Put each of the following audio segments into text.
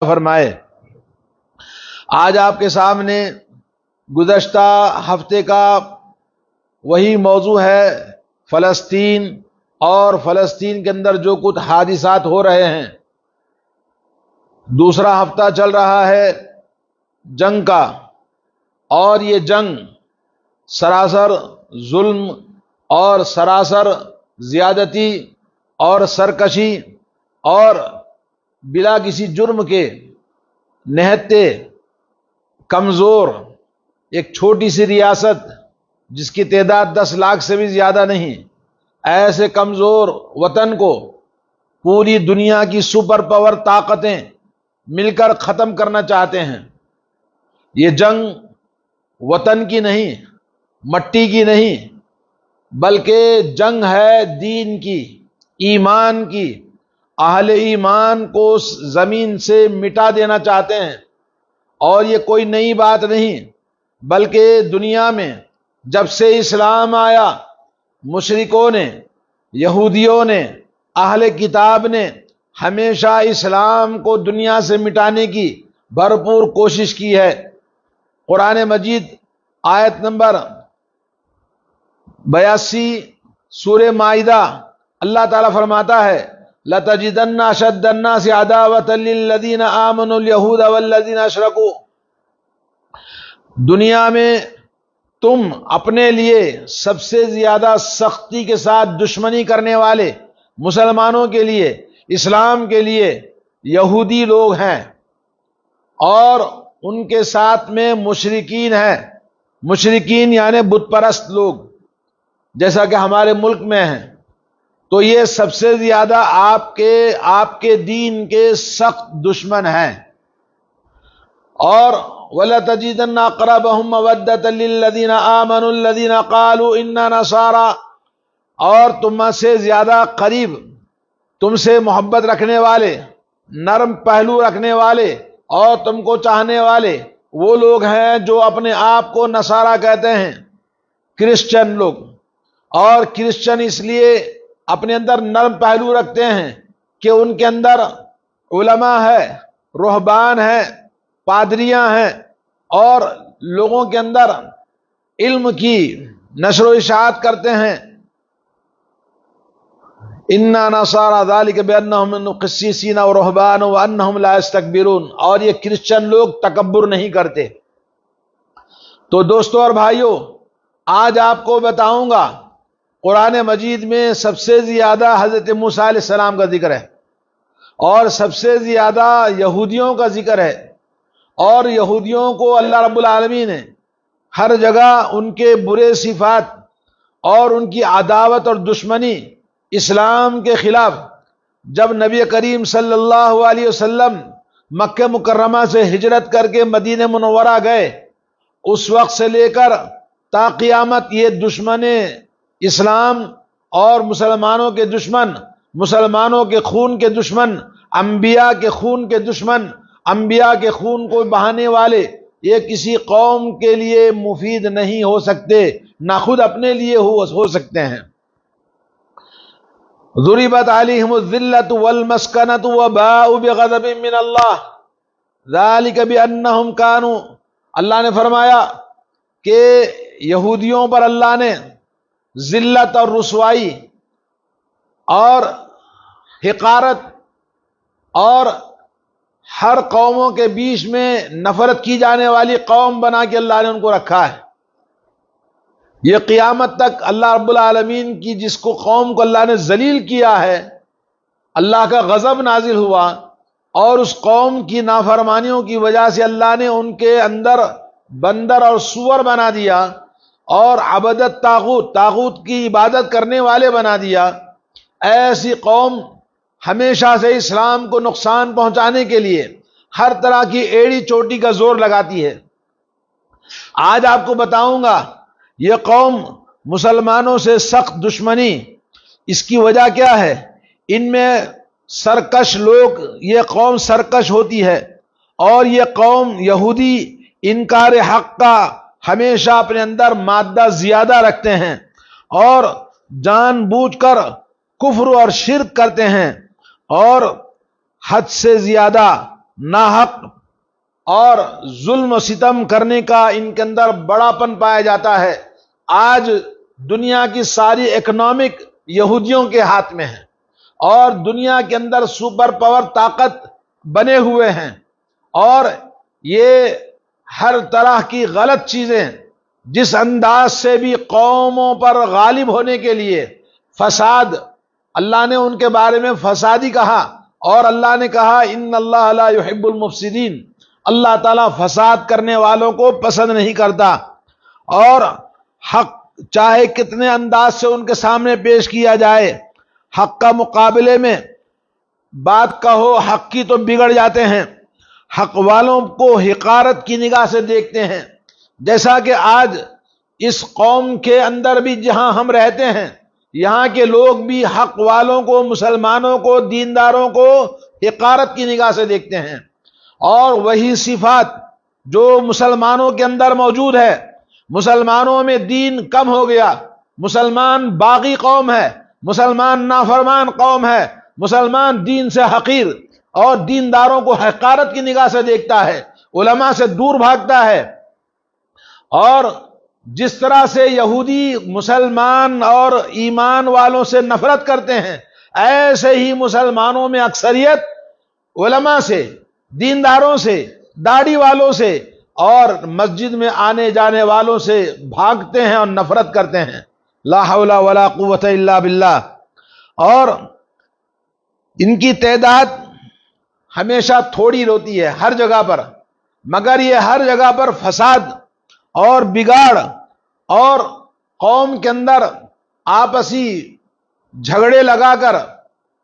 فرمائے۔ آج آپ کے سامنے گزشتہ ہفتے کا وہی موضوع ہے فلسطین، اور فلسطین کے اندر جو کچھ حادثات ہو رہے ہیں۔ دوسرا ہفتہ چل رہا ہے جنگ کا، اور یہ جنگ سراسر ظلم اور سراسر زیادتی اور سرکشی اور بلا کسی جرم کے نہتے کمزور ایک چھوٹی سی ریاست جس کی تعداد 10 لاکھ سے بھی زیادہ نہیں، ایسے کمزور وطن کو پوری دنیا کی سپر پاور طاقتیں مل کر ختم کرنا چاہتے ہیں۔ یہ جنگ وطن کی نہیں، مٹی کی نہیں، بلکہ جنگ ہے دین کی، ایمان کی۔ اہل ایمان کو زمین سے مٹا دینا چاہتے ہیں، اور یہ کوئی نئی بات نہیں، بلکہ دنیا میں جب سے اسلام آیا، مشرکوں نے، یہودیوں نے، اہل کتاب نے ہمیشہ اسلام کو دنیا سے مٹانے کی بھرپور کوشش کی ہے۔ قرآن مجید آیت نمبر 82 سورہ مائدہ، اللہ تعالیٰ فرماتا ہے لَتَجِدَنَّ أَشَدَّ النَّاسِ عَدَاوَةً لِلَّذِينَ آمَنُوا الْيَهُودَ وَالَّذِينَ أَشْرَكُوا۔ دنیا میں تم اپنے لیے سب سے زیادہ سختی کے ساتھ دشمنی کرنے والے مسلمانوں کے لیے، اسلام کے لیے یہودی لوگ ہیں، اور ان کے ساتھ میں مشرکین ہیں۔ مشرکین یعنی بت پرست لوگ، جیسا کہ ہمارے ملک میں ہیں۔ تو یہ سب سے زیادہ آپ کے دین کے سخت دشمن ہیں۔ اور وَلَتَجِدَنَّ أَقْرَبَهُم مَّوَدَّةً لِّلَّذِينَ آمَنُوا الَّذِينَ قَالُوا إِنَّا نَصَارَىٰ، اور تم سے زیادہ قریب، تم سے محبت رکھنے والے، نرم پہلو رکھنے والے اور تم کو چاہنے والے وہ لوگ ہیں جو اپنے آپ کو نصارہ کہتے ہیں، کرسچن لوگ۔ اور کرسچن اس لیے اپنے اندر نرم پہلو رکھتے ہیں کہ ان کے اندر علماء ہے، رہبان ہیں، پادریاں ہیں، اور لوگوں کے اندر علم کی نشر و اشاعت کرتے ہیں۔ اِنَّا نَصَارَىٰ ذَلِكَ بِأَنَّهُمْ قِسِّيسِينَ وَرُهْبَانٌ وَأَنَّهُمْ لَا يَسْتَكْبِرُونَ، اور یہ کرسچن لوگ تکبر نہیں کرتے۔ تو دوستو اور بھائیو، آج آپ کو بتاؤں گا قرآن مجید میں سب سے زیادہ حضرت موسیٰ علیہ السلام کا ذکر ہے، اور سب سے زیادہ یہودیوں کا ذکر ہے، اور یہودیوں کو اللہ رب العالمین نے ہر جگہ ان کے برے صفات اور ان کی عداوت اور دشمنی اسلام کے خلاف، جب نبی کریم صلی اللہ علیہ وسلم مکہ مکرمہ سے ہجرت کر کے مدینہ منورہ گئے، اس وقت سے لے کر تا قیامت یہ دشمن اسلام اور مسلمانوں کے دشمن، مسلمانوں کے خون کے دشمن، انبیاء کے خون کے دشمن، انبیاء کے خون کو بہانے والے، یہ کسی قوم کے لیے مفید نہیں ہو سکتے، نہ خود اپنے لیے ہو سکتے ہیں۔ ضربت علیہم الذلۃ والمسکنۃ وباءوا بغضب من اللہ ذلک بانہم کانوا، اللہ نے فرمایا کہ یہودیوں پر اللہ نے ذلت اور رسوائی اور حقارت اور ہر قوموں کے بیچ میں نفرت کی جانے والی قوم بنا کے اللہ نے ان کو رکھا ہے۔ یہ قیامت تک اللہ رب العالمین کی جس کو قوم کو اللہ نے ذلیل کیا ہے، اللہ کا غضب نازل ہوا، اور اس قوم کی نافرمانیوں کی وجہ سے اللہ نے ان کے اندر بندر اور سور بنا دیا، اور عبادت طاغوت کی عبادت کرنے والے بنا دیا۔ ایسی قوم ہمیشہ سے اسلام کو نقصان پہنچانے کے لیے ہر طرح کی ایڑی چوٹی کا زور لگاتی ہے۔ آج آپ کو بتاؤں گا یہ قوم مسلمانوں سے سخت دشمنی، اس کی وجہ کیا ہے؟ ان میں سرکش لوگ، یہ قوم سرکش ہوتی ہے، اور یہ قوم یہودی انکار حق کا ہمیشہ اپنے اندر مادہ زیادہ رکھتے ہیں، اور جان بوجھ کر کفر اور شرک کرتے ہیں، اور حد سے زیادہ ناحق اور ظلم و ستم کرنے کا ان کے اندر بڑا پن پایا جاتا ہے۔ آج دنیا کی ساری اکنامک یہودیوں کے ہاتھ میں ہے، اور دنیا کے اندر سپر پاور طاقت بنے ہوئے ہیں، اور یہ ہر طرح کی غلط چیزیں جس انداز سے بھی قوموں پر غالب ہونے کے لیے فساد، اللہ نے ان کے بارے میں فسادی کہا، اور اللہ نے کہا ان اللہ لا يحب المفسدین، اللہ تعالیٰ فساد کرنے والوں کو پسند نہیں کرتا۔ اور حق چاہے کتنے انداز سے ان کے سامنے پیش کیا جائے، حق کا مقابلے میں بات کہو حق کی تو بگڑ جاتے ہیں، حق والوں کو حقارت کی نگاہ سے دیکھتے ہیں۔ جیسا کہ آج اس قوم کے اندر بھی جہاں ہم رہتے ہیں، یہاں کے لوگ بھی حق والوں کو، مسلمانوں کو، دینداروں کو حقارت کی نگاہ سے دیکھتے ہیں، اور وہی صفات جو مسلمانوں کے اندر موجود ہے۔ مسلمانوں میں دین کم ہو گیا، مسلمان باغی قوم ہے، مسلمان نافرمان قوم ہے، مسلمان دین سے حقیر اور دینداروں کو حقارت کی نگاہ سے دیکھتا ہے، علماء سے دور بھاگتا ہے۔ اور جس طرح سے یہودی مسلمان اور ایمان والوں سے نفرت کرتے ہیں، ایسے ہی مسلمانوں میں اکثریت علماء سے، دینداروں سے، داڑھی والوں سے اور مسجد میں آنے جانے والوں سے بھاگتے ہیں اور نفرت کرتے ہیں۔ لا حول ولا قوت الا باللہ۔ اور ان کی تعداد ہمیشہ تھوڑی ہوتی ہے ہر جگہ پر، مگر یہ ہر جگہ پر فساد اور بگاڑ اور قوم کے اندر آپسی جھگڑے لگا کر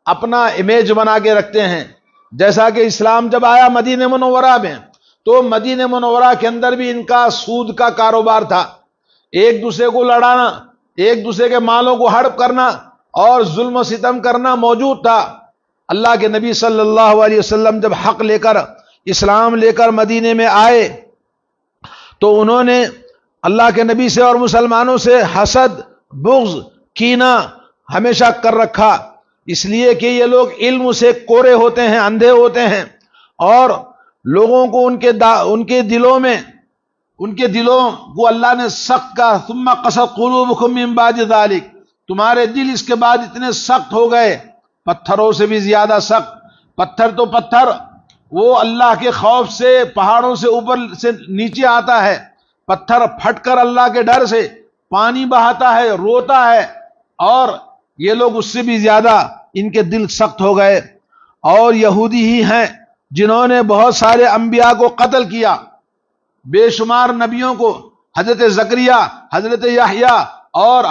اپنا امیج بنا کے رکھتے ہیں۔ جیسا کہ اسلام جب آیا مدینہ منورہ میں، تو مدینہ منورہ کے اندر بھی ان کا سود کا کاروبار تھا، ایک دوسرے کو لڑانا، ایک دوسرے کے مالوں کو ہڑپ کرنا اور ظلم و ستم کرنا موجود تھا۔ اللہ کے نبی صلی اللہ علیہ وسلم جب حق لے کر، اسلام لے کر مدینے میں آئے، تو انہوں نے اللہ کے نبی سے اور مسلمانوں سے حسد، بغض، کینہ ہمیشہ کر رکھا، اس لیے کہ یہ لوگ علم سے کورے ہوتے ہیں، اندھے ہوتے ہیں، اور لوگوں کو ان کے دلوں کو اللہ نے سخت کا ثم قست قلوبکم من بعد ذلک، تمہارے دل اس کے بعد اتنے سخت ہو گئے، پتھروں سے بھی زیادہ سخت۔ پتھر تو پتھر وہ اللہ کے خوف سے پہاڑوں سے اوپر سے نیچے آتا ہے، پتھر پھٹ کر اللہ کے ڈر سے پانی بہاتا ہے، روتا ہے، اور یہ لوگ اس سے بھی زیادہ ان کے دل سخت ہو گئے۔ اور یہودی ہی ہیں جنہوں نے بہت سارے انبیاء کو قتل کیا، بے شمار نبیوں کو، حضرت زکریا، حضرت یحییٰ اور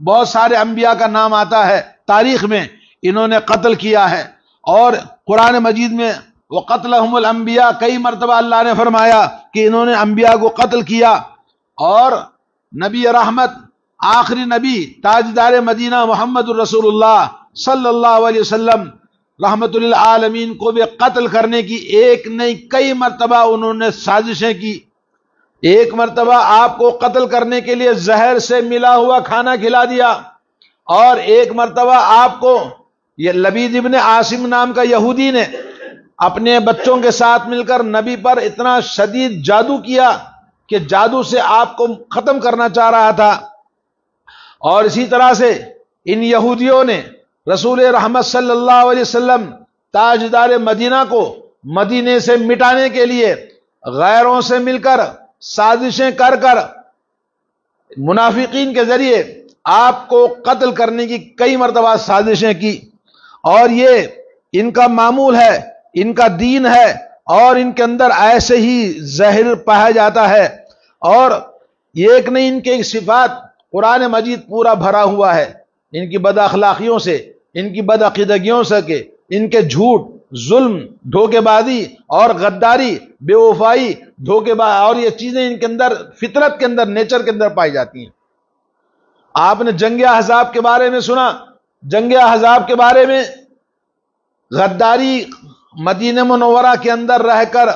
بہت سارے انبیاء کا نام آتا ہے تاریخ میں، انہوں نے قتل کیا ہے۔ اور قرآن مجید میں وَقَتْلَهُمُ الْأَنْبِيَاء کئی مرتبہ اللہ نے فرمایا کہ انہوں نے انبیاء کو قتل کیا۔ اور نبی رحمت، آخری نبی، تاجدار مدینہ محمد الرسول اللہ صلی اللہ علیہ وسلم رحمت للعالمین کو بھی قتل کرنے کی ایک نہیں کئی مرتبہ انہوں نے سازشیں کی۔ ایک مرتبہ آپ کو قتل کرنے کے لیے زہر سے ملا ہوا کھانا کھلا دیا، اور ایک مرتبہ آپ کو یہ لبید ابن عاصم نام کا یہودی نے اپنے بچوں کے ساتھ مل کر نبی پر اتنا شدید جادو کیا کہ جادو سے آپ کو ختم کرنا چاہ رہا تھا۔ اور اسی طرح سے ان یہودیوں نے رسول رحمت صلی اللہ علیہ وسلم تاجدار مدینہ کو مدینے سے مٹانے کے لیے غیروں سے مل کر سازشیں کر کر منافقین کے ذریعے آپ کو قتل کرنے کی کئی مرتبہ سازشیں کی۔ اور یہ ان کا معمول ہے، ان کا دین ہے، اور ان کے اندر ایسے ہی زہر پایا جاتا ہے۔ اور یہ ایک نہیں، ان کے صفات قرآن مجید پورا بھرا ہوا ہے، ان کی بد اخلاقیوں سے، ان کی بد عقیدگیوں سے، کہ ان کے جھوٹ، ظلم، دھوکے بازی اور غداری، بے وفائی، اور یہ چیزیں ان کے اندر فطرت کے اندر، نیچر کے اندر پائی جاتی ہیں۔ آپ نے جنگ احزاب کے بارے میں سنا، جنگ احزاب کے بارے میں غداری، مدینہ منورہ کے اندر رہ کر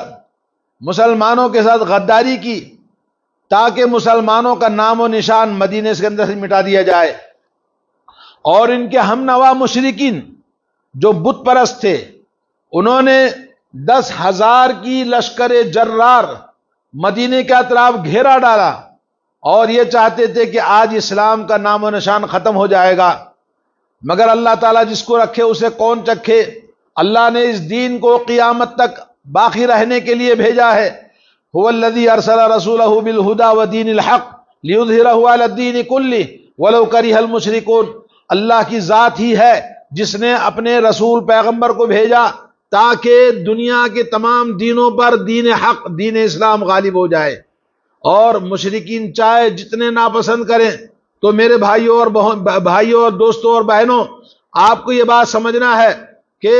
مسلمانوں کے ساتھ غداری کی تاکہ مسلمانوں کا نام و نشان مدینے کے اندر سے مٹا دیا جائے۔ اور ان کے ہم نوا مشرکین جو بت پرست تھے، انہوں نے 10,000 کی لشکر جرار مدینے کے اطراف گھیرا ڈالا اور یہ چاہتے تھے کہ آج اسلام کا نام و نشان ختم ہو جائے گا، مگر اللہ تعالیٰ جس کو رکھے اسے کون چکھے۔ اللہ نے اس دین کو قیامت تک باقی رہنے کے لیے بھیجا ہے۔ هو الذی ارسل رسولہ بالہدی ودین الحق لیظہرہ علی الدین کلہ ولو کرہ المشرکون۔ اللہ کی ذات ہی ہے جس نے اپنے رسول پیغمبر کو بھیجا تاکہ دنیا کے تمام دینوں پر دین حق، دین اسلام غالب ہو جائے، اور مشرکین چاہے جتنے ناپسند کریں۔ تو میرے بھائیوں اور دوستوں اور بہنوں، آپ کو یہ بات سمجھنا ہے کہ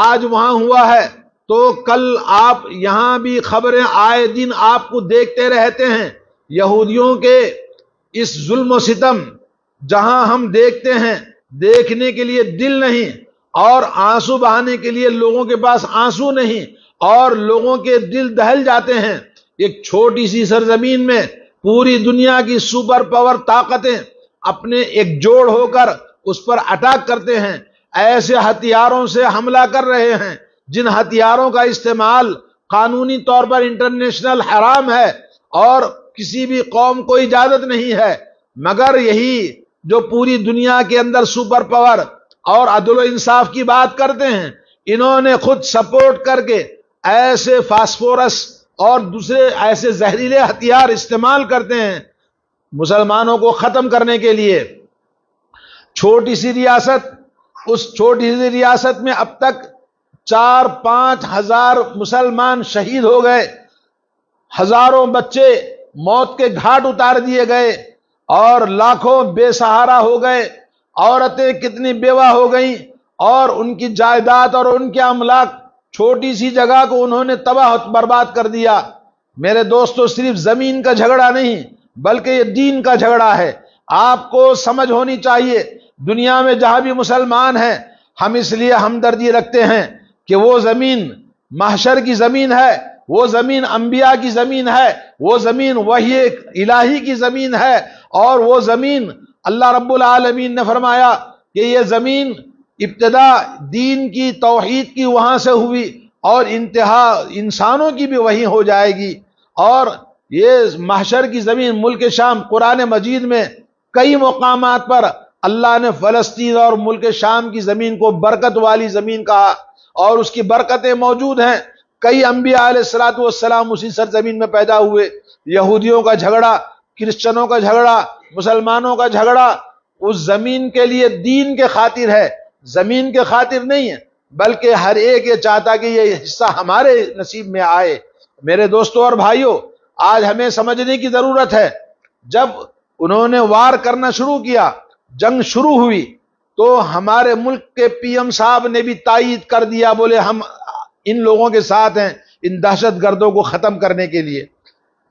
آج وہاں ہوا ہے تو کل آپ یہاں بھی خبریں آئے دن آپ کو دیکھتے رہتے ہیں۔ یہودیوں کے اس ظلم و ستم جہاں ہم دیکھتے ہیں، دیکھنے کے لیے دل نہیں اور آنسو بہانے کے لیے لوگوں کے پاس آنسو نہیں، اور لوگوں کے دل دہل جاتے ہیں۔ ایک چھوٹی سی سرزمین میں پوری دنیا کی سپر پاور طاقتیں اپنے ایک جوڑ ہو کر اس پر اٹیک کرتے ہیں، ایسے ہتھیاروں سے حملہ کر رہے ہیں جن ہتھیاروں کا استعمال قانونی طور پر انٹرنیشنل حرام ہے اور کسی بھی قوم کو اجازت نہیں ہے، مگر یہی جو پوری دنیا کے اندر سپر پاور اور عدل و انصاف کی بات کرتے ہیں، انہوں نے خود سپورٹ کر کے ایسے فاسفورس اور دوسرے ایسے زہریلے ہتھیار استعمال کرتے ہیں مسلمانوں کو ختم کرنے کے لیے۔ چھوٹی سی ریاست، اس چھوٹی سی ریاست میں اب تک 4-5 ہزار مسلمان شہید ہو گئے، ہزاروں بچے موت کے گھاٹ اتار دیے گئے اور لاکھوں بے سہارا ہو گئے، عورتیں کتنی بیوہ ہو گئیں اور ان کی جائیداد اور ان کے املاک، چھوٹی سی جگہ کو انہوں نے تباہ برباد کر دیا۔ میرے دوستو، صرف زمین کا جھگڑا نہیں بلکہ یہ دین کا جھگڑا ہے۔ آپ کو سمجھ ہونی چاہیے، دنیا میں جہاں بھی مسلمان ہیں ہم اس لیے ہمدردی رکھتے ہیں کہ وہ زمین محشر کی زمین ہے، وہ زمین انبیاء کی زمین ہے، وہ زمین وحی الہی کی زمین ہے، اور وہ زمین اللہ رب العالمین نے فرمایا کہ یہ زمین ابتدا دین کی توحید کی وہاں سے ہوئی اور انتہا انسانوں کی بھی وہیں ہو جائے گی۔ اور یہ محشر کی زمین ملک شام، قرآن مجید میں کئی مقامات پر اللہ نے فلسطین اور ملک شام کی زمین کو برکت والی زمین کہا، اور اس کی برکتیں موجود ہیں۔ کئی انبیاء علیہ السلام اسی سرزمین میں پیدا ہوئے۔ یہودیوں کا جھگڑا، کرسچنوں کا جھگڑا، مسلمانوں کا جھگڑا اس زمین کے لیے دین کے خاطر ہے، زمین کے خاطر نہیں ہے، بلکہ ہر ایک یہ چاہتا کہ یہ حصہ ہمارے نصیب میں آئے۔ میرے دوستوں اور بھائیوں، آج ہمیں سمجھنے کی ضرورت ہے، جب انہوں نے وار کرنا شروع کیا، جنگ شروع ہوئی، تو ہمارے ملک کے پی ایم صاحب نے بھی تائید کر دیا، بولے ہم ان لوگوں کے ساتھ ہیں، ان دہشت گردوں کو ختم کرنے کے لیے۔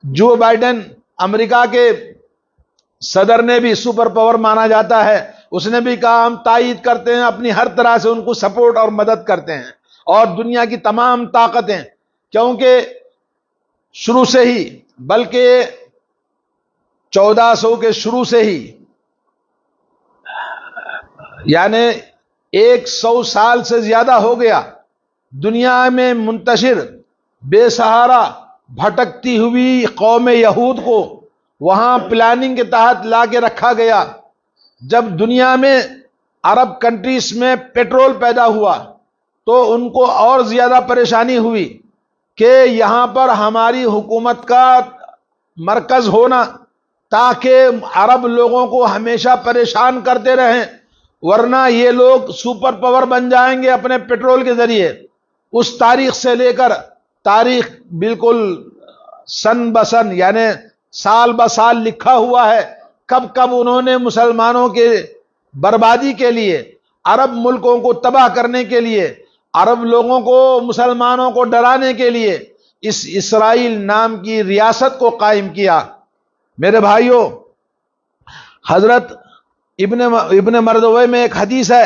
جو بائیڈن امریکہ کے صدر نے بھی سپر پاور مانا جاتا ہے، اس نے بھی کہا ہم تائید کرتے ہیں، اپنی ہر طرح سے ان کو سپورٹ اور مدد کرتے ہیں، اور دنیا کی تمام طاقتیں، کیونکہ شروع سے ہی، بلکہ 1400 کے شروع سے ہی، یعنی 100 سال سے زیادہ ہو گیا، دنیا میں منتشر بے سہارا بھٹکتی ہوئی قوم یہود کو وہاں پلاننگ کے تحت لا کے رکھا گیا۔ جب دنیا میں عرب کنٹریز میں پیٹرول پیدا ہوا تو ان کو اور زیادہ پریشانی ہوئی کہ یہاں پر ہماری حکومت کا مرکز ہونا، تاکہ عرب لوگوں کو ہمیشہ پریشان کرتے رہیں، ورنہ یہ لوگ سپر پاور بن جائیں گے اپنے پیٹرول کے ذریعے۔ اس تاریخ سے لے کر تاریخ بالکل سن بسن، یعنی سال بسال لکھا ہوا ہے، کب کب انہوں نے مسلمانوں کے بربادی کے لیے، عرب ملکوں کو تباہ کرنے کے لیے، عرب لوگوں کو، مسلمانوں کو ڈرانے کے لیے اس اسرائیل نام کی ریاست کو قائم کیا۔ میرے بھائیوں، حضرت ابن مردوے میں ایک حدیث ہے،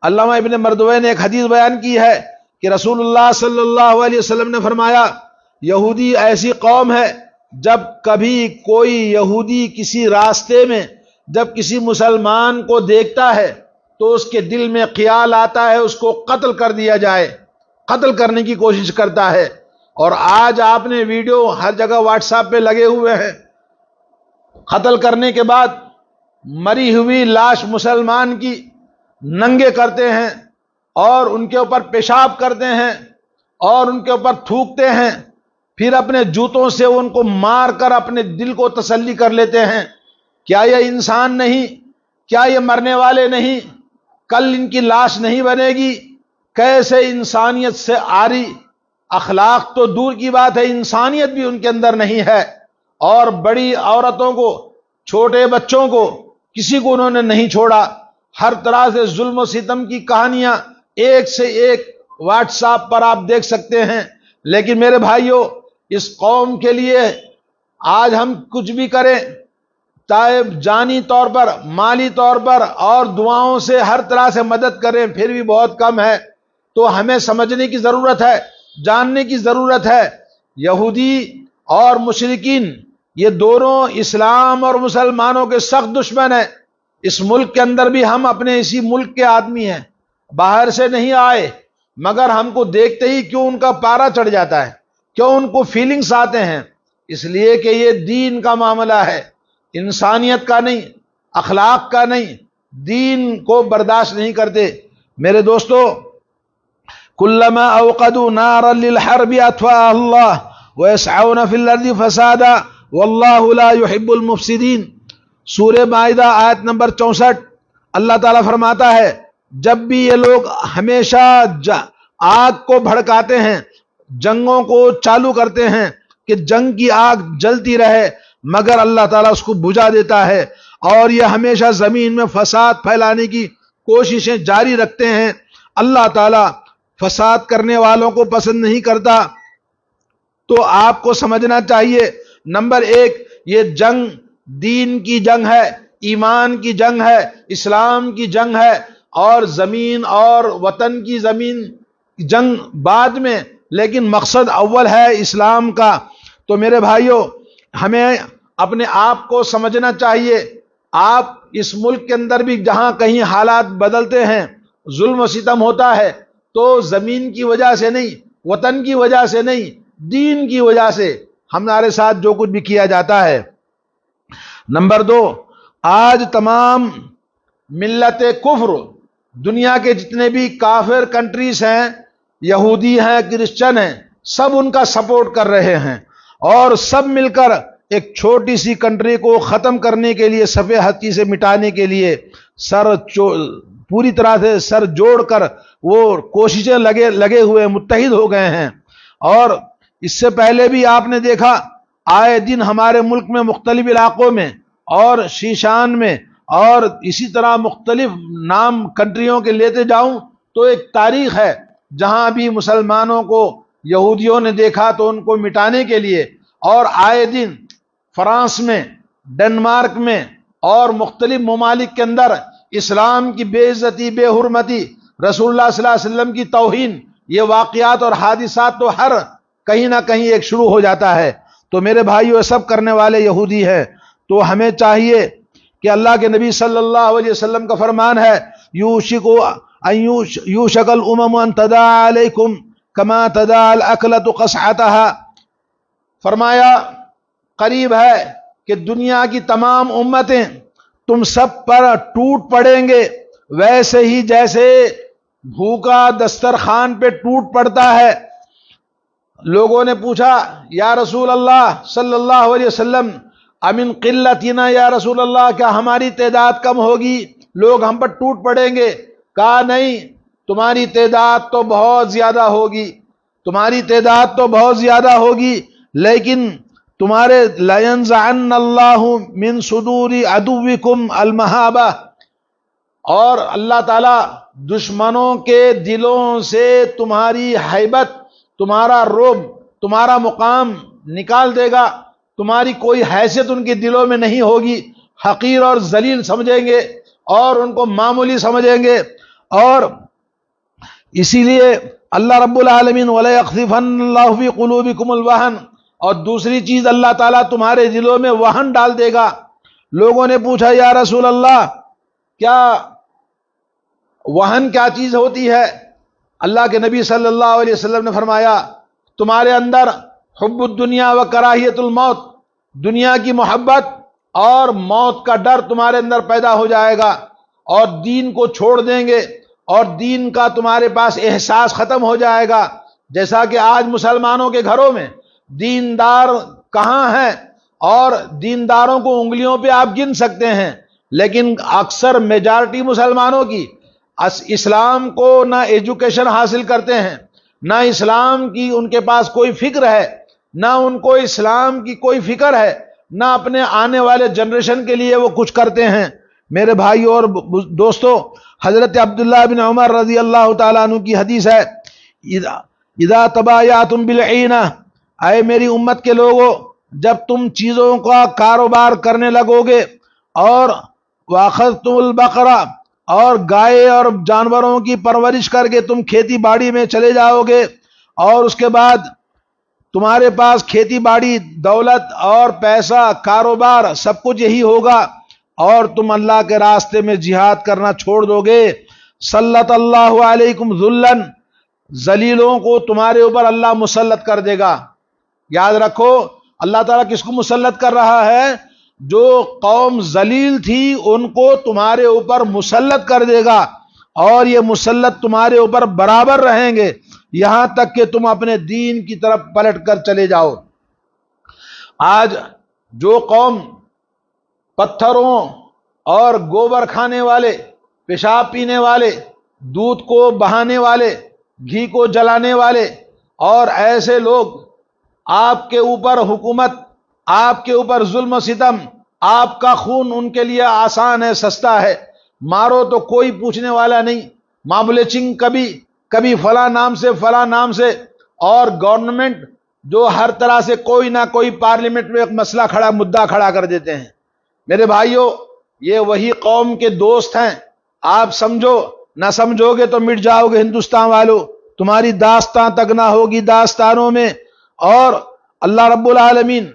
علامہ ابن مردوے نے ایک حدیث بیان کی ہے کہ رسول اللہ صلی اللہ علیہ وسلم نے فرمایا، یہودی ایسی قوم ہے، جب کبھی کوئی یہودی کسی راستے میں جب کسی مسلمان کو دیکھتا ہے تو اس کے دل میں خیال آتا ہے اس کو قتل کر دیا جائے۔ قتل کرنے کی کوشش کرتا ہے۔ اور آج آپ نے ویڈیو ہر جگہ واٹس ایپ پہ لگے ہوئے ہیں، قتل کرنے کے بعد مری ہوئی لاش مسلمان کی ننگے کرتے ہیں اور ان کے اوپر پیشاب کرتے ہیں اور ان کے اوپر تھوکتے ہیں، پھر اپنے جوتوں سے ان کو مار کر اپنے دل کو تسلی کر لیتے ہیں۔ کیا یہ انسان نہیں؟ کیا یہ مرنے والے نہیں؟ کل ان کی لاش نہیں بنے گی؟ کیسے انسانیت سے عاری، اخلاق تو دور کی بات ہے، انسانیت بھی ان کے اندر نہیں ہے۔ اور بڑی عورتوں کو، چھوٹے بچوں کو، کسی کو انہوں نے نہیں چھوڑا۔ ہر طرح سے ظلم و ستم کی کہانیاں ایک سے ایک واٹس ایپ پر آپ دیکھ سکتے ہیں۔ لیکن میرے بھائیوں، اس قوم کے لیے آج ہم کچھ بھی کریں، چاہے جانی طور پر، مالی طور پر اور دعاؤں سے ہر طرح سے مدد کریں، پھر بھی بہت کم ہے۔ تو ہمیں سمجھنے کی ضرورت ہے، جاننے کی ضرورت ہے، یہودی اور مشرکین یہ دونوں اسلام اور مسلمانوں کے سخت دشمن ہیں۔ اس ملک کے اندر بھی ہم اپنے اسی ملک کے آدمی ہیں، باہر سے نہیں آئے، مگر ہم کو دیکھتے ہی کیوں ان کا پارا چڑھ جاتا ہے، کیوں ان کو فیلنگز آتے ہیں؟ اس لیے کہ یہ دین کا معاملہ ہے، انسانیت کا نہیں، اخلاق کا نہیں، دین کو برداشت نہیں کرتے۔ میرے دوستو، کلما اوقدوا نارا للحرب اطفاها اللہ ويسعون في الارض فسادا واللہ لا يحب المفسدین۔ سورہ مائدہ آیت نمبر 64، اللہ تعالیٰ فرماتا ہے جب بھی یہ لوگ ہمیشہ آگ کو بھڑکاتے ہیں، جنگوں کو چالو کرتے ہیں کہ جنگ کی آگ جلتی رہے، مگر اللہ تعالیٰ اس کو بجھا دیتا ہے، اور یہ ہمیشہ زمین میں فساد پھیلانے کی کوششیں جاری رکھتے ہیں۔ اللہ تعالیٰ فساد کرنے والوں کو پسند نہیں کرتا۔ تو آپ کو سمجھنا چاہیے، نمبر ایک، یہ جنگ دین کی جنگ ہے، ایمان کی جنگ ہے، اسلام کی جنگ ہے، اور زمین اور وطن کی جنگ بعد میں، لیکن مقصد اول ہے اسلام کا۔ تو میرے بھائیوں، ہمیں اپنے آپ کو سمجھنا چاہیے، آپ اس ملک کے اندر بھی جہاں کہیں حالات بدلتے ہیں، ظلم و ستم ہوتا ہے، تو زمین کی وجہ سے نہیں، وطن کی وجہ سے نہیں، دین کی وجہ سے ہمارے ساتھ جو کچھ بھی کیا جاتا ہے۔ نمبر دو، آج تمام ملت کفر، دنیا کے جتنے بھی کافر کنٹریز ہیں، یہودی ہیں، کرسچن ہیں، سب ان کا سپورٹ کر رہے ہیں، اور سب مل کر ایک چھوٹی سی کنٹری کو ختم کرنے کے لیے، صفحے ہستی سے مٹانے کے لیے پوری طرح سے سر جوڑ کر وہ کوششیں لگے ہوئے متحد ہو گئے ہیں۔ اور اس سے پہلے بھی آپ نے دیکھا، آئے دن ہمارے ملک میں مختلف علاقوں میں اور شیشان میں اور اسی طرح مختلف نام کنٹریوں کے لیتے جاؤں تو ایک تاریخ ہے جہاں بھی مسلمانوں کو یہودیوں نے دیکھا تو ان کو مٹانے کے لیے، اور آئے دن فرانس میں، ڈنمارک میں اور مختلف ممالک کے اندر اسلام کی بے عزتی، بے حرمتی، رسول اللہ صلی اللہ علیہ وسلم کی توہین، یہ واقعات اور حادثات تو ہر کہیں نہ کہیں ایک شروع ہو جاتا ہے۔ تو میرے بھائیو، یہ سب کرنے والے یہودی ہیں۔ تو ہمیں چاہیے کہ اللہ کے نبی صلی اللہ علیہ وسلم کا فرمان ہے، یوشک الامم ان تداعی علیکم کما تداعی الاکلۃ قصعتها، فرمایا قریب ہے کہ دنیا کی تمام امتیں تم سب پر ٹوٹ پڑیں گے، ویسے ہی جیسے بھوکا دسترخوان پہ ٹوٹ پڑتا ہے۔ لوگوں نے پوچھا، یا رسول اللہ صلی اللہ علیہ وسلم، امن قلتنا یا رسول اللہ، کیا ہماری تعداد کم ہوگی، لوگ ہم پر ٹوٹ پڑیں گے؟ کہا نہیں، تمہاری تعداد تو بہت زیادہ ہوگی، تمہاری تعداد تو بہت زیادہ ہوگی، لیکن تمہارے لَيَنزَعَنَّ اللَّهُ مِن صُدُورِ عَدُوِّكُمْ الْمَهَابَةَ، اور اللہ تعالیٰ دشمنوں کے دلوں سے تمہاری ہیبت، تمہارا رعب، تمہارا مقام نکال دے گا، تمہاری کوئی حیثیت ان کے دلوں میں نہیں ہوگی، حقیر اور ذلیل سمجھیں گے اور ان کو معمولی سمجھیں گے۔ اور اسی لیے اللہ رب العالمین وَلَيَقْذِفَنَّ اللَّهُ فِي قُلُوبِكُمُ الْوَهْنَ، اور دوسری چیز اللہ تعالیٰ تمہارے دلوں میں وہن ڈال دے گا۔ لوگوں نے پوچھا، یا رسول اللہ، کیا وہن کیا چیز ہوتی ہے؟ اللہ کے نبی صلی اللہ علیہ وسلم نے فرمایا تمہارے اندر حب الدنیا و کراہیت الموت، دنیا کی محبت اور موت کا ڈر تمہارے اندر پیدا ہو جائے گا، اور دین کو چھوڑ دیں گے، اور دین کا تمہارے پاس احساس ختم ہو جائے گا۔ جیسا کہ آج مسلمانوں کے گھروں میں دیندار کہاں ہیں، اور دینداروں کو انگلیوں پہ آپ گن سکتے ہیں، لیکن اکثر میجارٹی مسلمانوں کی اسلام کو نہ ایجوکیشن حاصل کرتے ہیں، نہ اسلام کی ان کے پاس کوئی فکر ہے، نہ ان کو اسلام کی کوئی فکر ہے، نہ اپنے آنے والے جنریشن کے لیے وہ کچھ کرتے ہیں۔ میرے بھائیوں اور دوستو، حضرت عبداللہ بن عمر رضی اللہ تعالیٰ عنہ کی حدیث ہے، اذا تبایعتم بالعینہ، اے میری امت کے لوگوں، جب تم چیزوں کا کاروبار کرنے لگو گے، اور واخذتم البقرہ، اور گائے اور جانوروں کی پرورش کر کے تم کھیتی باڑی میں چلے جاؤ گے، اور اس کے بعد تمہارے پاس کھیتی باڑی، دولت اور پیسہ، کاروبار سب کچھ یہی ہوگا، اور تم اللہ کے راستے میں جہاد کرنا چھوڑ دو گے، سلط اللہ علیکم ذلن، ذلیلوں کو تمہارے اوپر اللہ مسلط کر دے گا۔ یاد رکھو، اللہ تعالیٰ کس کو مسلط کر رہا ہے؟ جو قوم ذلیل تھی ان کو تمہارے اوپر مسلط کر دے گا، اور یہ مسلط تمہارے اوپر برابر رہیں گے یہاں تک کہ تم اپنے دین کی طرف پلٹ کر چلے جاؤ۔ آج جو قوم پتھروں اور گوبر کھانے والے، پیشاب پینے والے، دودھ کو بہانے والے، گھی کو جلانے والے اور ایسے لوگ آپ کے اوپر حکومت، آپ کے اوپر ظلم و ستم، آپ کا خون ان کے لیے آسان ہے، سستا ہے، مارو تو کوئی پوچھنے والا نہیں، مابلچنگ کبھی فلاں نام سے فلاں نام سے، اور گورنمنٹ جو ہر طرح سے کوئی نہ کوئی پارلیمنٹ میں ایک مسئلہ مدعا کھڑا کر دیتے ہیں۔ میرے بھائیوں، یہ وہی قوم کے دوست ہیں، آپ سمجھو، نہ سمجھو گے تو مٹ جاؤ گے ہندوستان والو، تمہاری داستان تک نہ ہوگی داستانوں میں۔ اور اللہ رب العالمین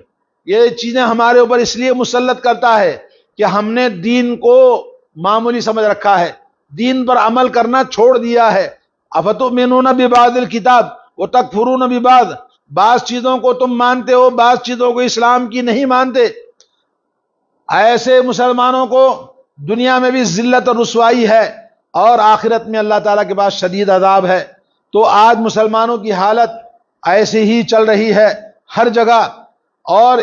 یہ چیزیں ہمارے اوپر اس لیے مسلط کرتا ہے کہ ہم نے دین کو معمولی سمجھ رکھا ہے، دین پر عمل کرنا چھوڑ دیا ہے۔ افتؤمنون ببعض الکتاب وتکفرون ببعض، بعض چیزوں کو تم مانتے ہو، بعض چیزوں کو اسلام کی نہیں مانتے۔ ایسے مسلمانوں کو دنیا میں بھی ذلت اور رسوائی ہے، اور آخرت میں اللہ تعالیٰ کے پاس شدید عذاب ہے۔ تو آج مسلمانوں کی حالت ایسی ہی چل رہی ہے ہر جگہ، اور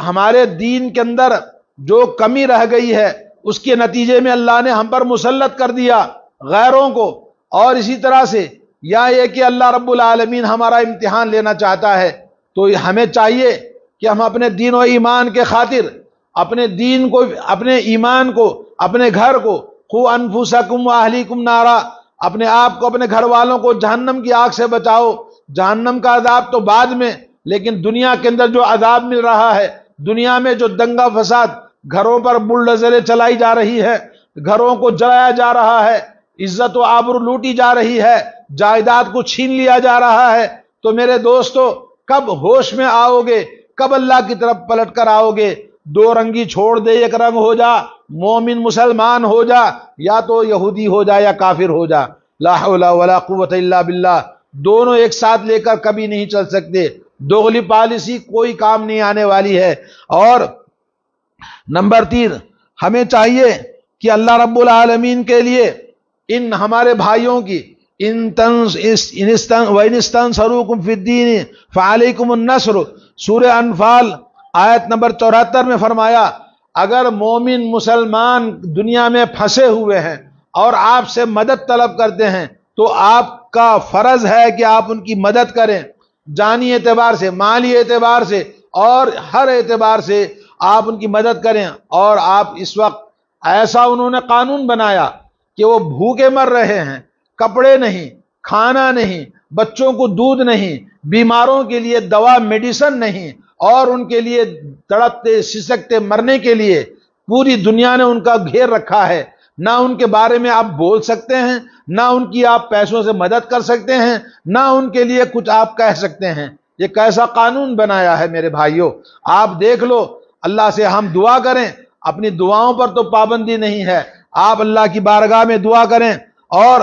ہمارے دین کے اندر جو کمی رہ گئی ہے اس کے نتیجے میں اللہ نے ہم پر مسلط کر دیا غیروں کو۔ اور اسی طرح سے یا یہ کہ اللہ رب العالمین ہمارا امتحان لینا چاہتا ہے، تو ہمیں چاہیے کہ ہم اپنے دین و ایمان کے خاطر اپنے دین کو، اپنے ایمان کو، اپنے گھر کو، قوا انفسکم واہلیکم نارا، اپنے آپ کو، اپنے گھر والوں کو جہنم کی آگ سے بچاؤ۔ جہنم کا عذاب تو بعد میں، لیکن دنیا کے اندر جو عذاب مل رہا ہے، دنیا میں جو دنگا فساد، گھروں پر بلڈوزریں چلائی جا رہی ہے، گھروں کو جلایا جا رہا ہے، عزت و آبرو لوٹی جا رہی ہے، جائیداد کو چھین لیا جا رہا ہے، تو میرے دوستو کب ہوش میں آؤ گے؟ کب اللہ کی طرف پلٹ کر آؤ گے؟ دو رنگی چھوڑ دے، ایک رنگ ہو جا، مومن مسلمان ہو جا، یا تو یہودی ہو جا یا کافر ہو جا۔ لا حول ولا قوت الا باللہ، دونوں ایک ساتھ لے کر کبھی نہیں چل سکتے، دوغلی پالیسی کوئی کام نہیں آنے والی ہے۔ اور نمبر 3، ہمیں چاہیے کہ اللہ رب العالمین کے لیے ان ہمارے بھائیوں کی وَإِنِ اسْتَنْصَرُوكُمْ فِي الدِّينِ فَعَلَيْكُمُ النَّصْرُ، سورہ انفال آیت نمبر 74 میں فرمایا، اگر مومن مسلمان دنیا میں پھنسے ہوئے ہیں اور آپ سے مدد طلب کرتے ہیں تو آپ کا فرض ہے کہ آپ ان کی مدد کریں، جانی اعتبار سے، مالی اعتبار سے، اور ہر اعتبار سے آپ ان کی مدد کریں۔ اور آپ اس وقت ایسا انہوں نے قانون بنایا کہ وہ بھوکے مر رہے ہیں، کپڑے نہیں، کھانا نہیں، بچوں کو دودھ نہیں، بیماروں کے لیے دوا میڈیسن نہیں، اور ان کے لیے تڑپتے سسکتے مرنے کے لیے پوری دنیا نے ان کا گھیر رکھا ہے۔ نہ ان کے بارے میں آپ بول سکتے ہیں، نہ ان کی آپ پیسوں سے مدد کر سکتے ہیں، نہ ان کے لیے کچھ آپ کہہ سکتے ہیں۔ یہ کیسا قانون بنایا ہے میرے بھائیوں، آپ دیکھ لو۔ اللہ سے ہم دعا کریں، اپنی دعاؤں پر تو پابندی نہیں ہے، آپ اللہ کی بارگاہ میں دعا کریں، اور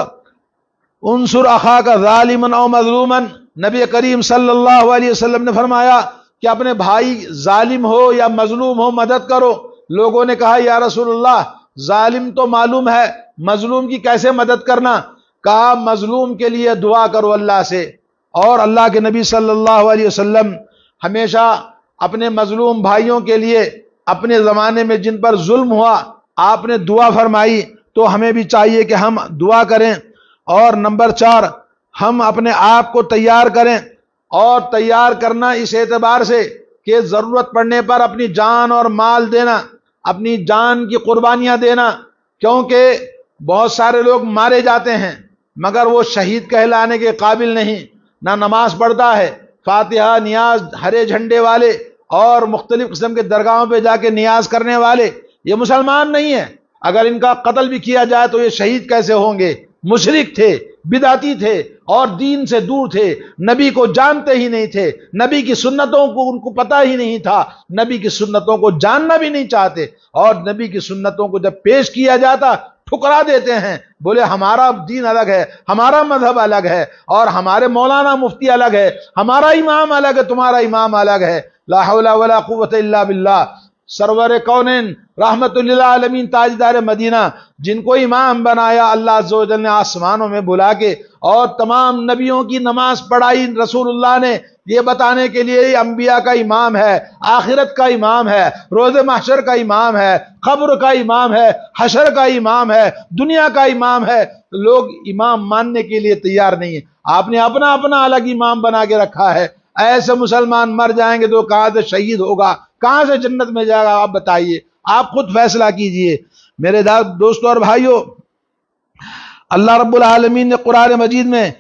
انصر اخاک ظالما او مظلوما، نبی کریم صلی اللہ علیہ وسلم نے فرمایا کہ اپنے بھائی ظالم ہو یا مظلوم ہو مدد کرو۔ لوگوں نے کہا یا رسول اللہ ظالم تو معلوم ہے، مظلوم کی کیسے مدد کرنا؟ کہا مظلوم کے لیے دعا کرو اللہ سے۔ اور اللہ کے نبی صلی اللہ علیہ وسلم ہمیشہ اپنے مظلوم بھائیوں کے لیے اپنے زمانے میں جن پر ظلم ہوا آپ نے دعا فرمائی، تو ہمیں بھی چاہیے کہ ہم دعا کریں۔ اور نمبر 4، ہم اپنے آپ کو تیار کریں، اور تیار کرنا اس اعتبار سے کہ ضرورت پڑنے پر اپنی جان اور مال دینا، اپنی جان کی قربانیاں دینا، کیونکہ بہت سارے لوگ مارے جاتے ہیں مگر وہ شہید کہلانے کے قابل نہیں، نہ نماز پڑھتا ہے، فاتحہ نیاز ہرے جھنڈے والے اور مختلف قسم کے درگاہوں پہ جا کے نیاز کرنے والے، یہ مسلمان نہیں ہیں۔ اگر ان کا قتل بھی کیا جائے تو یہ شہید کیسے ہوں گے؟ مشرک تھے، بدعتی تھے اور دین سے دور تھے، نبی کو جانتے ہی نہیں تھے، نبی کی سنتوں کو ان کو پتہ ہی نہیں تھا، نبی کی سنتوں کو جاننا بھی نہیں چاہتے، اور نبی کی سنتوں کو جب پیش کیا جاتا ٹھکرا دیتے ہیں، بولے ہمارا دین الگ ہے، ہمارا مذہب الگ ہے، اور ہمارے مولانا مفتی الگ ہے، ہمارا امام الگ ہے، تمہارا امام الگ ہے۔ لا حول ولا قوت الا باللہ۔ سرور کونین رحمت للعالمین تاجدار مدینہ جن کو امام بنایا اللہ عز و جل نے آسمانوں میں بلا کے، اور تمام نبیوں کی نماز پڑھائی رسول اللہ نے یہ بتانے کے لیے یہ انبیاء کا امام ہے، آخرت کا امام ہے، روز محشر کا امام ہے، قبر کا امام ہے، حشر کا امام ہے، دنیا کا امام ہے۔ لوگ امام ماننے کے لیے تیار نہیں ہیں، آپ نے اپنا اپنا الگ امام بنا کے رکھا ہے۔ ایسے مسلمان مر جائیں گے تو کہاں سے شہید ہوگا، کہاں سے جنت میں جائے گا؟ آپ بتائیے، آپ خود فیصلہ کیجئے۔ میرے دوستوں اور بھائیوں، اللہ رب العالمین نے قرآن مجید میں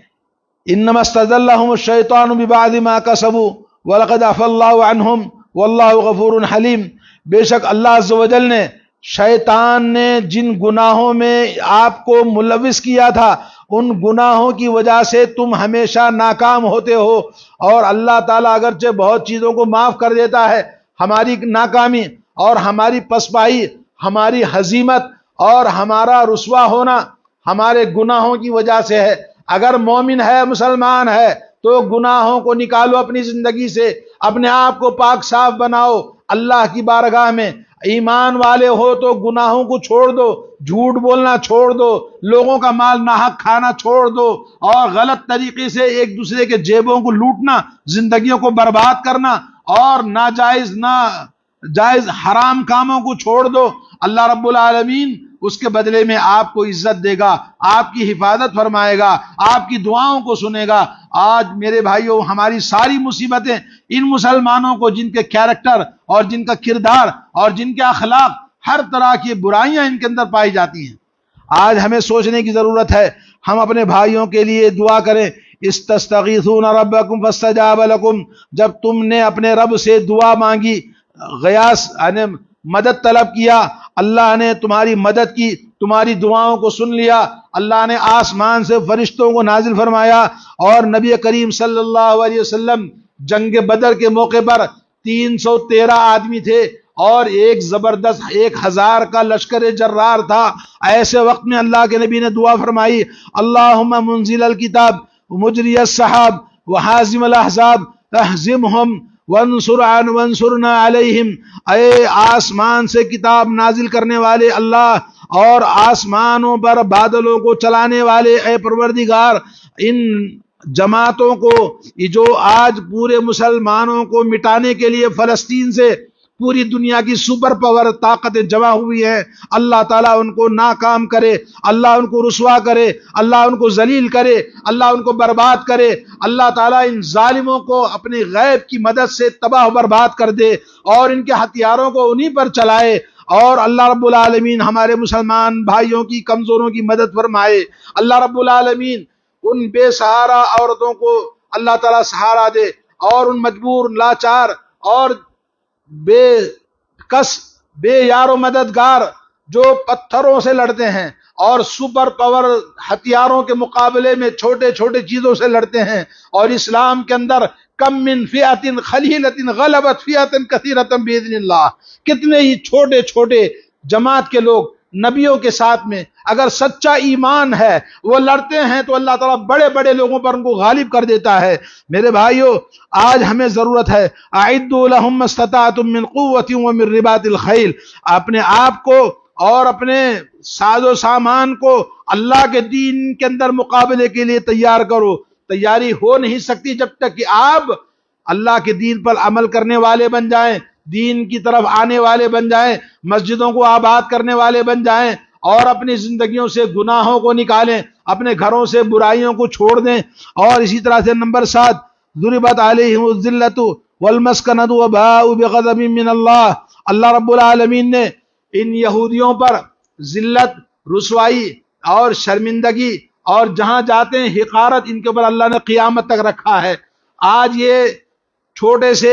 انما استزلهم الشیطان ببعض ما کسبوا ولقد عفا اللہ عنہم واللہ غفور حلیم، بے شک اللہ عز و جل نے شیطان نے جن گناہوں میں آپ کو ملوث کیا تھا ان گناہوں کی وجہ سے تم ہمیشہ ناکام ہوتے ہو، اور اللہ تعالیٰ اگرچہ بہت چیزوں کو معاف کر دیتا ہے، ہماری ناکامی اور ہماری پسپائی، ہماری ہزیمت اور ہمارا رسوا ہونا ہمارے گناہوں کی وجہ سے ہے۔ اگر مومن ہے، مسلمان ہے، تو گناہوں کو نکالو اپنی زندگی سے، اپنے آپ کو پاک صاف بناؤ اللہ کی بارگاہ میں۔ ایمان والے ہو تو گناہوں کو چھوڑ دو، جھوٹ بولنا چھوڑ دو، لوگوں کا مال ناحق کھانا چھوڑ دو، اور غلط طریقے سے ایک دوسرے کے جیبوں کو لوٹنا، زندگیوں کو برباد کرنا، اور ناجائز حرام کاموں کو چھوڑ دو۔ اللہ رب العالمین اس کے بدلے میں آپ کو عزت دے گا، آپ کی حفاظت فرمائے گا، آپ کی دعاؤں کو سنے گا۔ آج میرے بھائیوں، ہماری ساری مصیبتیں ان مسلمانوں کو جن کے کیریکٹر اور جن کا کردار اور جن کے اخلاق، ہر طرح کی برائیاں ان کے اندر پائی جاتی ہیں۔ آج ہمیں سوچنے کی ضرورت ہے، ہم اپنے بھائیوں کے لیے دعا کریں۔ استستغیثون ربکم فاستجاب لکم، جب تم نے اپنے رب سے دعا مانگی، غیاث یعنی مدد طلب کیا، اللہ نے تمہاری مدد کی، تمہاری دعاؤں کو سن لیا۔ اللہ نے آسمان سے فرشتوں کو نازل فرمایا، اور نبی کریم صلی اللہ علیہ وسلم جنگ بدر کے موقع پر 313 آدمی تھے، اور ایک زبردست 1000 کا لشکر جرار تھا۔ ایسے وقت میں اللہ کے نبی نے دعا فرمائی، اللہم منزل الکتاب مجری السحاب وحازم الاحزاب اہزمہم وانصرنا علیہم، اے آسمان سے کتاب نازل کرنے والے اللہ، اور آسمانوں پر بادلوں کو چلانے والے اے پروردگار، ان جماعتوں کو جو آج پورے مسلمانوں کو مٹانے کے لیے فلسطین سے پوری دنیا کی سپر پاور طاقتیں جمع ہوئی ہیں، اللہ تعالیٰ ان کو ناکام کرے، اللہ ان کو رسوا کرے، اللہ ان کو ذلیل کرے، اللہ ان کو برباد کرے، اللہ تعالیٰ ان ظالموں کو اپنی غیب کی مدد سے تباہ و برباد کر دے، اور ان کے ہتھیاروں کو انہی پر چلائے، اور اللہ رب العالمین ہمارے مسلمان بھائیوں کی کمزوروں کی مدد فرمائے۔ اللہ رب العالمین ان بے سہارا عورتوں کو اللہ تعالیٰ سہارا دے، اور ان مجبور، لاچار اور بے کس، بے یار و مددگار جو پتھروں سے لڑتے ہیں اور سپر پاور ہتھیاروں کے مقابلے میں چھوٹے چھوٹے چیزوں سے لڑتے ہیں، اور اسلام کے اندر کم من فئۃ قلیلۃ غلبت فئۃ کثیرۃ باذن اللہ، کتنے ہی چھوٹے چھوٹے جماعت کے لوگ نبیوں کے ساتھ میں اگر سچا ایمان ہے وہ لڑتے ہیں تو اللہ تعالیٰ بڑے بڑے لوگوں پر ان کو غالب کر دیتا ہے۔ میرے بھائیو، آج ہمیں ضرورت ہے اعدوا لهم ما استطعتم من قوة ومن رباط الخیل، اپنے آپ کو اور اپنے ساز و سامان کو اللہ کے دین کے اندر مقابلے کے لیے تیار کرو۔ تیاری ہو نہیں سکتی جب تک کہ آپ اللہ کے دین پر عمل کرنے والے بن جائیں، دین کی طرف آنے والے بن جائیں، مسجدوں کو آباد کرنے والے بن جائیں، اور اپنی زندگیوں سے گناہوں کو نکالیں، اپنے گھروں سے برائیوں کو چھوڑ دیں۔ اور اسی طرح سے نمبر 7، ضربت علیہم الذلۃ والمسکنۃ وباؤوا بغضب من اللہ، اللہ رب العالمین نے ان یہودیوں پر ذلت، رسوائی اور شرمندگی اور جہاں جاتے ہیں حقارت ان کے اوپر اللہ نے قیامت تک رکھا ہے۔ آج یہ چھوٹے سے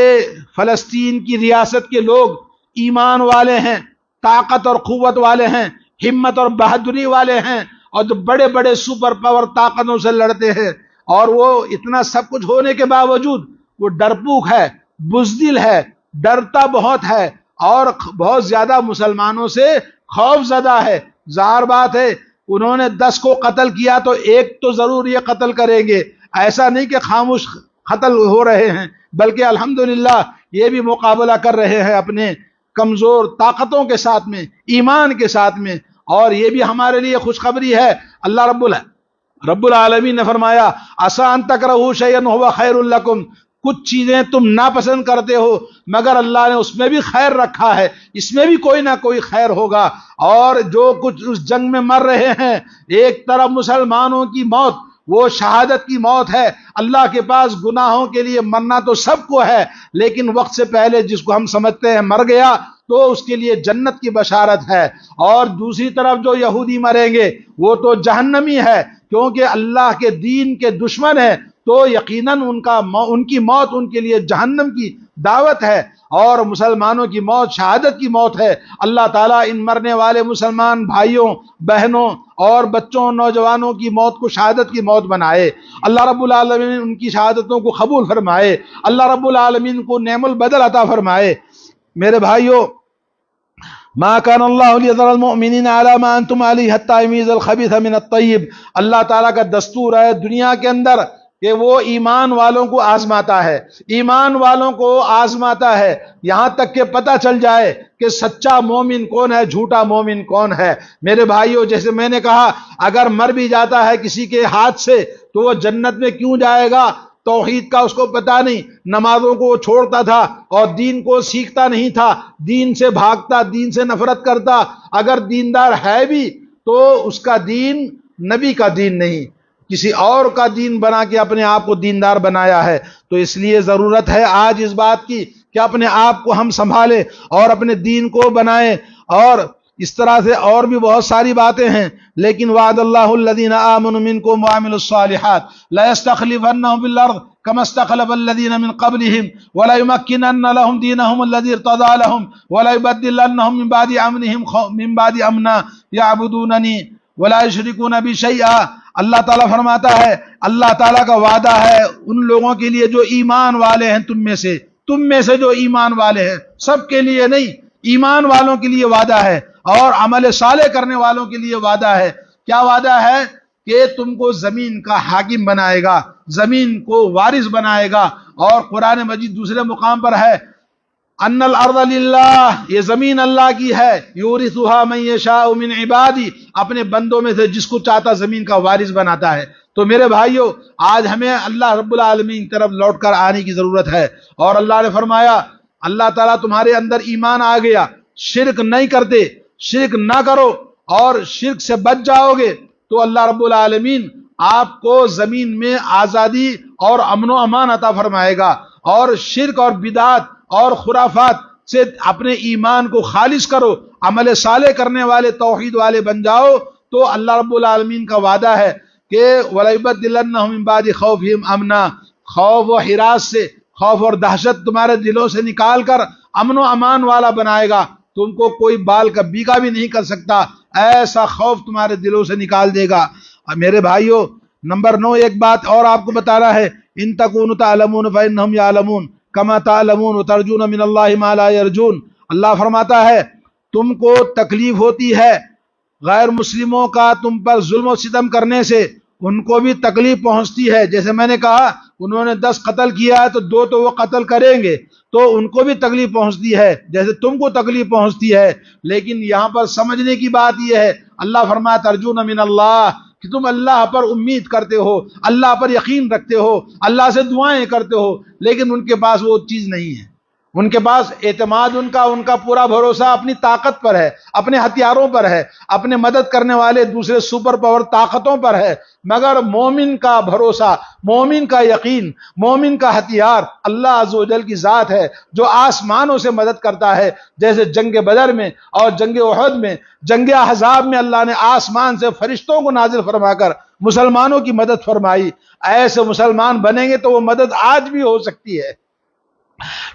فلسطین کی ریاست کے لوگ ایمان والے ہیں، طاقت اور قوت والے ہیں، ہمت اور بہادری والے ہیں، اور جو بڑے بڑے سپر پاور طاقتوں سے لڑتے ہیں، اور وہ اتنا سب کچھ ہونے کے باوجود وہ ڈرپوک ہے، بزدل ہے، ڈرتا بہت ہے، اور بہت زیادہ مسلمانوں سے خوف زدہ ہے۔ ظاہر بات ہے انہوں نے 10 کو قتل کیا تو ایک تو ضرور یہ قتل کریں گے، ایسا نہیں کہ خاموش قتل ہو رہے ہیں، بلکہ الحمدللہ یہ بھی مقابلہ کر رہے ہیں اپنے کمزور طاقتوں کے ساتھ میں، ایمان کے ساتھ میں۔ اور یہ بھی ہمارے لیے خوشخبری ہے، اللہ رب العالمین نے فرمایا عسیٰ ان تکرہوا شیئا وہو خیر لکم، کچھ چیزیں تم ناپسند کرتے ہو مگر اللہ نے اس میں بھی خیر رکھا ہے، اس میں بھی کوئی نہ کوئی خیر ہوگا۔ اور جو کچھ اس جنگ میں مر رہے ہیں، ایک طرف مسلمانوں کی موت وہ شہادت کی موت ہے، اللہ کے پاس گناہوں کے لیے مرنا تو سب کو ہے، لیکن وقت سے پہلے جس کو ہم سمجھتے ہیں مر گیا تو اس کے لیے جنت کی بشارت ہے۔ اور دوسری طرف جو یہودی مریں گے وہ تو جہنمی ہے، کیونکہ اللہ کے دین کے دشمن ہے، تو یقیناً ان کی موت ان کے لیے جہنم کی دعوت ہے، اور مسلمانوں کی موت شہادت کی موت ہے۔ اللہ تعالیٰ ان مرنے والے مسلمان بھائیوں، بہنوں اور بچوں، نوجوانوں کی موت کو شہادت کی موت بنائے۔ اللہ رب العالمین ان کی شہادتوں کو قبول فرمائے، اللہ رب العالمین کو نعم البدل عطا فرمائے۔ میرے بھائیوں، ما كان الله ليذر المؤمنين على ما انتم عليه حتى يميز الخبيث من الطيب، اللہ تعالیٰ کا دستور ہے دنیا کے اندر کہ وہ ایمان والوں کو آزماتا ہے، ایمان والوں کو آزماتا ہے یہاں تک کہ پتہ چل جائے کہ سچا مومن کون ہے، جھوٹا مومن کون ہے۔ میرے بھائیوں، جیسے میں نے کہا اگر مر بھی جاتا ہے کسی کے ہاتھ سے تو وہ جنت میں کیوں جائے گا؟ توحید کا اس کو پتہ نہیں، نمازوں کو وہ چھوڑتا تھا اور دین کو سیکھتا نہیں تھا، دین سے بھاگتا، دین سے نفرت کرتا۔ اگر دیندار ہے بھی تو اس کا دین نبی کا دین نہیں، کسی اور کا دین بنا کے اپنے آپ کو دیندار بنایا ہے۔ تو اس لیے ضرورت ہے آج اس بات کی کہ اپنے آپ کو ہم سنبھالیں اور اپنے دین کو بنائیں۔ اور اس طرح سے اور بھی بہت ساری باتیں ہیں، لیکن وعد اللہ الذین آمنوا منکم وعملوا الصالحات لیستخلفنہم فی الارض کما استخلف الذین من قبلہم وليمکنن لهم دینہم الذی ارتضی لهم وليبدلنہم من بعد امنا یعبدوننی ولا یشرکون بی شیئا۔ اللہ تعالیٰ فرماتا ہے، اللہ تعالیٰ کا وعدہ ہے ان لوگوں کے لیے جو ایمان والے ہیں، تم میں سے جو ایمان والے ہیں، سب کے لیے نہیں، ایمان والوں کے لیے وعدہ ہے، اور عمل صالح کرنے والوں کے لیے وعدہ ہے۔ کیا وعدہ ہے؟ کہ تم کو زمین کا حاکم بنائے گا، زمین کو وارث بنائے گا۔ اور قرآن مجید دوسرے مقام پر ہے ان الارض للہ، یہ زمین اللہ کی ہے، یورثها من یشاء من عبادی، اپنے بندوں میں سے جس کو چاہتا زمین کا وارث بناتا ہے۔ تو میرے بھائیوں، آج ہمیں اللہ رب العالمین کی طرف لوٹ کر آنے کی ضرورت ہے۔ اور اللہ نے فرمایا اللہ تعالیٰ تمہارے اندر ایمان آ گیا، شرک نہیں کرتے، شرک نہ کرو اور شرک سے بچ جاؤ گے تو اللہ رب العالمین آپ کو زمین میں آزادی اور امن و امان عطا فرمائے گا۔ اور شرک اور بدعات اور خرافات سے اپنے ایمان کو خالص کرو، عمل صالح کرنے والے، توحید والے بن جاؤ، تو اللہ رب العالمین کا وعدہ ہے کہ وَلَيُبَدِّلَنَّهُم مِّن بَعْدِ خَوْفِهِمْ أَمْنًا، خوف و ہراس سے، خوف اور دہشت تمہارے دلوں سے نکال کر امن و امان والا بنائے گا۔ تم کو کوئی بال کا بیگا بھی نہیں کر سکتا، ایسا خوف تمہارے دلوں سے نکال دے گا۔ میرے بھائیوں، نمبر 9 ایک بات اور آپ کو بتانا ہے، ان تکونوا تعلمون فإنهم يعلمون کما تعلمون وترجون من اللہ ما لا یرجون۔ اللہ فرماتا ہے تم کو تکلیف ہوتی ہے غیر مسلموں کا تم پر ظلم و ستم کرنے سے ان کو بھی تکلیف پہنچتی ہے. جیسے میں نے کہا انہوں نے 10 قتل کیا ہے تو 2 تو وہ قتل کریں گے تو ان کو بھی تکلیف پہنچتی ہے جیسے تم کو تکلیف پہنچتی ہے. لیکن یہاں پر سمجھنے کی بات یہ ہے، اللہ فرمایا ترجون من اللہ، کہ تم اللہ پر امید کرتے ہو، اللہ پر یقین رکھتے ہو، اللہ سے دعائیں کرتے ہو، لیکن ان کے پاس وہ چیز نہیں ہے. ان کے پاس اعتماد ان کا پورا بھروسہ اپنی طاقت پر ہے، اپنے ہتھیاروں پر ہے، اپنے مدد کرنے والے دوسرے سپر پاور طاقتوں پر ہے. مگر مومن کا بھروسہ، مومن کا یقین، مومن کا ہتھیار اللہ عز و جل کی ذات ہے جو آسمانوں سے مدد کرتا ہے. جیسے جنگ بدر میں اور جنگ احد میں، جنگ احزاب میں اللہ نے آسمان سے فرشتوں کو نازل فرما کر مسلمانوں کی مدد فرمائی. ایسے مسلمان بنیں گے تو وہ مدد آج بھی ہو سکتی ہے.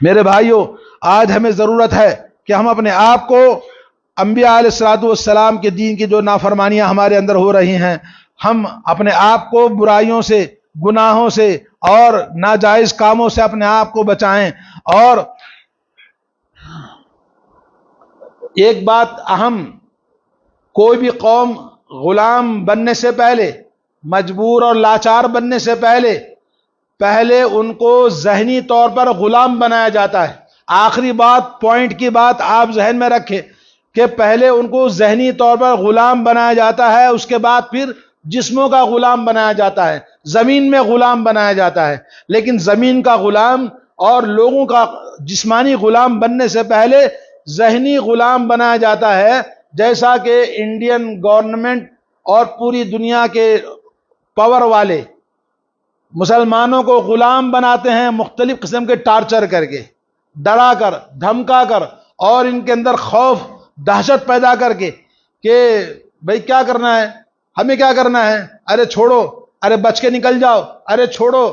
میرے بھائیوں، آج ہمیں ضرورت ہے کہ ہم اپنے آپ کو انبیاء علیہ الصلوۃ والسلام کے دین کی جو نافرمانیاں ہمارے اندر ہو رہی ہیں، ہم اپنے آپ کو برائیوں سے، گناہوں سے اور ناجائز کاموں سے اپنے آپ کو بچائیں. اور ایک بات اہم، کوئی بھی قوم غلام بننے سے پہلے، مجبور اور لاچار بننے سے پہلے ان کو ذہنی طور پر غلام بنایا جاتا ہے. آخری بات، پوائنٹ کی بات آپ ذہن میں رکھیں کہ پہلے ان کو ذہنی طور پر غلام بنایا جاتا ہے، اس کے بعد پھر جسموں کا غلام بنایا جاتا ہے، زمین میں غلام بنایا جاتا ہے. لیکن زمین کا غلام اور لوگوں کا جسمانی غلام بننے سے پہلے ذہنی غلام بنایا جاتا ہے. جیسا کہ انڈین گورنمنٹ اور پوری دنیا کے پاور والے مسلمانوں کو غلام بناتے ہیں مختلف قسم کے ٹارچر کر کے، ڈرا کر، دھمکا کر، اور ان کے اندر خوف دہشت پیدا کر کے کہ بھئی کیا کرنا ہے، ہمیں کیا کرنا ہے، ارے چھوڑو، ارے بچ کے نکل جاؤ، ارے چھوڑو،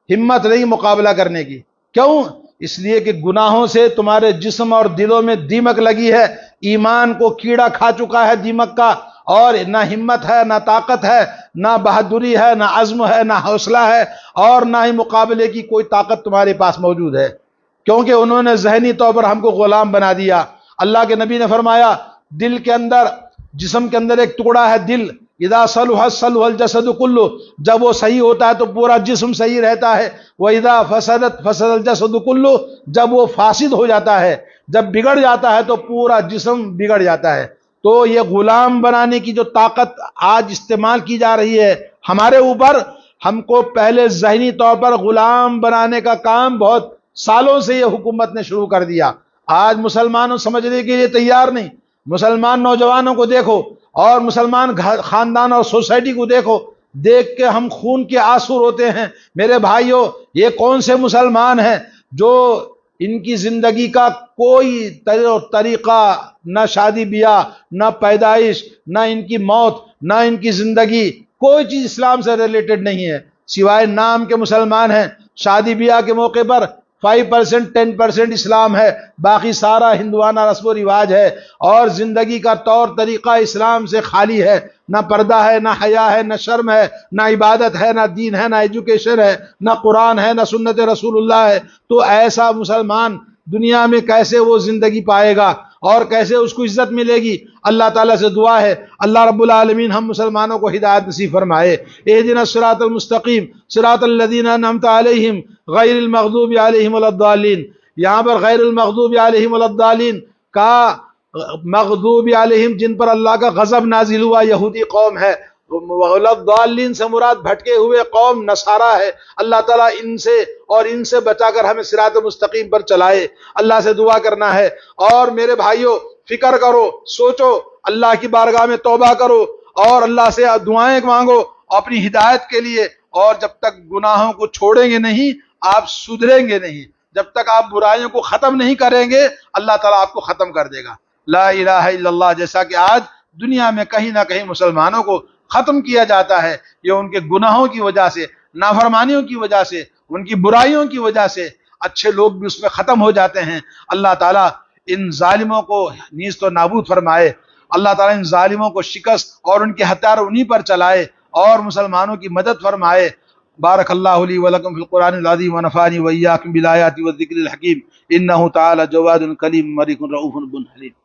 ہمت نہیں مقابلہ کرنے کی. کیوں؟ اس لیے کہ گناہوں سے تمہارے جسم اور دلوں میں دیمک لگی ہے، ایمان کو کیڑا کھا چکا ہے دیمک کا، اور نہ ہمت ہے، نہ طاقت ہے، نہ بہادری ہے، نہ عزم ہے، نہ حوصلہ ہے، اور نہ ہی مقابلے کی کوئی طاقت تمہارے پاس موجود ہے، کیونکہ انہوں نے ذہنی طور پر ہم کو غلام بنا دیا. اللہ کے نبی نے فرمایا دل کے اندر، جسم کے اندر ایک ٹکڑا ہے دل، اذا صلح صلح الجسد کلہ، جب وہ صحیح ہوتا ہے تو پورا جسم صحیح رہتا ہے. واذا فسدت فسد الجسد کلہ، جب وہ فاسد ہو جاتا ہے، جب بگڑ جاتا ہے تو پورا جسم بگڑ جاتا ہے. تو یہ غلام بنانے کی جو طاقت آج استعمال کی جا رہی ہے ہمارے اوپر، ہم کو پہلے ذہنی طور پر غلام بنانے کا کام بہت سالوں سے یہ حکومت نے شروع کر دیا. آج مسلمانوں سمجھنے کے لیے تیار نہیں. مسلمان نوجوانوں کو دیکھو اور مسلمان خاندان اور سوسائٹی کو دیکھو، دیکھ کے ہم خون کے آنسو روتے ہیں. میرے بھائیوں، یہ کون سے مسلمان ہیں جو ان کی زندگی کا کوئی طریقہ، نہ شادی بیاہ، نہ پیدائش، نہ ان کی موت، نہ ان کی زندگی، کوئی چیز اسلام سے ریلیٹڈ نہیں ہے، سوائے نام کے مسلمان ہیں. شادی بیاہ کے موقع پر 5% 10% اسلام ہے، باقی سارا ہندوانہ رسم و رواج ہے، اور زندگی کا طور طریقہ اسلام سے خالی ہے. نہ پردہ ہے، نہ حیا ہے، نہ شرم ہے، نہ عبادت ہے، نہ دین ہے، نہ ایجوکیشن ہے، نہ قرآن ہے، نہ سنت رسول اللہ ہے. تو ایسا مسلمان دنیا میں کیسے وہ زندگی پائے گا اور کیسے اس کو عزت ملے گی؟ اللہ تعالیٰ سے دعا ہے اللہ رب العالمین ہم مسلمانوں کو ہدایت نصیب فرمائے. اہدنا الصراط المستقیم صراط الذین انعمت علیہم غیر المغضوب علیہم ولا الضالین. یہاں پر غیر المغضوب علیہم ولا الضالین کا مغضوب علیہم جن پر اللہ کا غضب نازل ہوا یہودی قوم ہے، ولا الضالین سے مراد بھٹکے ہوئے قوم نصارہ ہے. اللہ تعالیٰ ان سے اور ان سے بچا کر ہمیں صراط مستقیم پر چلائے. اللہ سے دعا کرنا ہے. اور میرے بھائیوں، فکر کرو، سوچو، اللہ کی بارگاہ میں توبہ کرو اور اللہ سے دعائیں مانگو اپنی ہدایت کے لیے. اور جب تک گناہوں کو چھوڑیں گے نہیں، آپ سدھریں گے نہیں. جب تک آپ برائیوں کو ختم نہیں کریں گے، اللہ تعالیٰ آپ کو ختم کر دے گا. لا الہ الا اللہ جیسا کہ آج دنیا میں کہیں نہ کہیں مسلمانوں کو ختم کیا جاتا ہے، یہ ان کے گناہوں کی وجہ سے، نافرمانیوں کی وجہ سے، ان کی برائیوں کی وجہ سے اچھے لوگ بھی اس میں ختم ہو جاتے ہیں. اللہ تعالیٰ ان ظالموں کو نیست و نابود فرمائے. اللہ تعالیٰ ان ظالموں کو شکست اور ان کے ہتھیار انہی پر چلائے اور مسلمانوں کی مدد فرمائے. بارک اللہ لی ولکم فی القرآن العظیم ونفعنی وإیاکم بالآیات والذکر الحکیم. انہ تعالی جواد کریم ملک رؤوف بن حلیم.